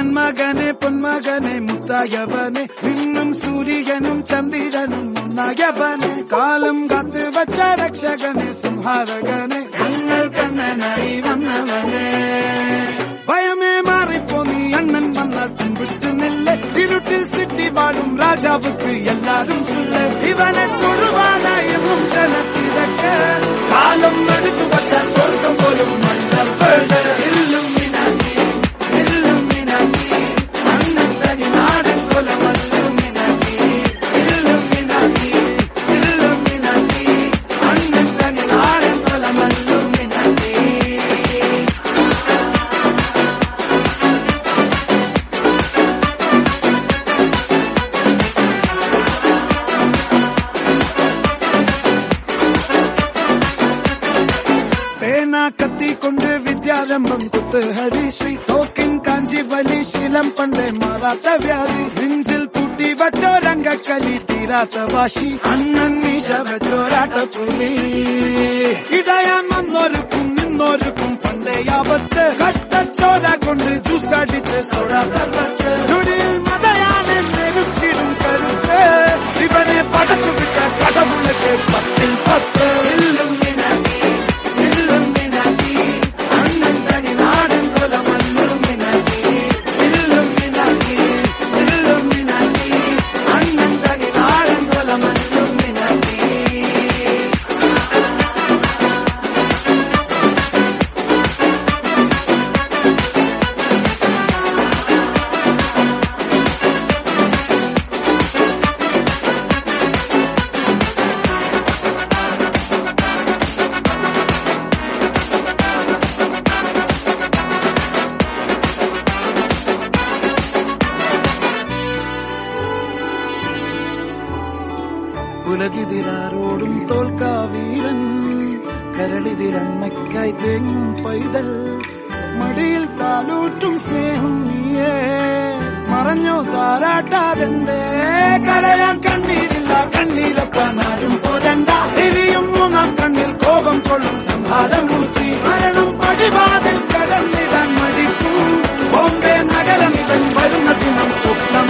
നന്മകനെ പൊന്മകനെ മുത്തായവനെ നിന്നും സൂര്യനും ചന്ദ്രനും ഒന്നായവനെ കാലം കാത്ത് വച്ച രക്ഷകനെ സംഹാരകനെ ഞങ്ങൾ കണ്ണനായി വന്നവനെ ഭയമേ മാറിപ്പോ നീ അണ്ണൻ വന്നാൽ പിൻവിട്ടു നില്ല ഇരുട്ടിൽ സിറ്റി വാഴും രാജാവുക്ക് എല്ലാരും ചൊല്ല ഇവനെ തൊഴുവാനായെന്നും ജനത്തിരക്ക് കാലം എടുത്തു വച്ചാൽ സ്വർഗം പോലും മണ്ണ കത്തിക്കൊണ്ട് വിദ്യാരംഭം കുത്ത് ഹരിശ്രീ തോക്കിൻ കാഞ്ചി വലി ശീലം പണ്ടേ മാറാത്ത വ്യാധി നെഞ്ചിൽ പൂട്ടി വച്ചോരംഗക്കലി തീരാത്ത വാശി അണ്ണൻ മീശ വെച്ചോരാട്ടപ്പുലി ഇടയാൻ വന്നോർക്കും നിന്നോർക്കും പണ്ടേ ആപത്ത് കട്ടച്ചോര കൊണ്ട് ജ്യൂസ് കാട്ടിച്ച് സോഡാ സർവത്ത് നുടിയിൽ മതയാനെ നെരുക്കിടും കരുത്ത് ഇവനെ പടച്ചു വിട്ട കടമുളക്ക് 10-10 ഉലകിതിരാരോടും തോൽക്കാവീരൻ കരളിതിരമ്മയ്ക്കായി തേങ്ങും പൈതൽ മടിയിൽ പാലൂട്ടും സ്നേഹം നീയേ മറഞ്ഞോ താരാട്ടാതെന്തേ കരയാൻ കണ്ണീരില്ല കണ്ണീരപ്പാനാരും പോരണ്ട എരിയും മൂന്നാം കണ്ണിൽ കോപം കൊള്ളും സംഹാരമൂർത്തി മരണം പടിവാതിൽ കടന്നിടാൻ മടിക്കും ബോംബെ നഗരം ഇവൻ വരുന്ന ദിനം സ്വപ്നം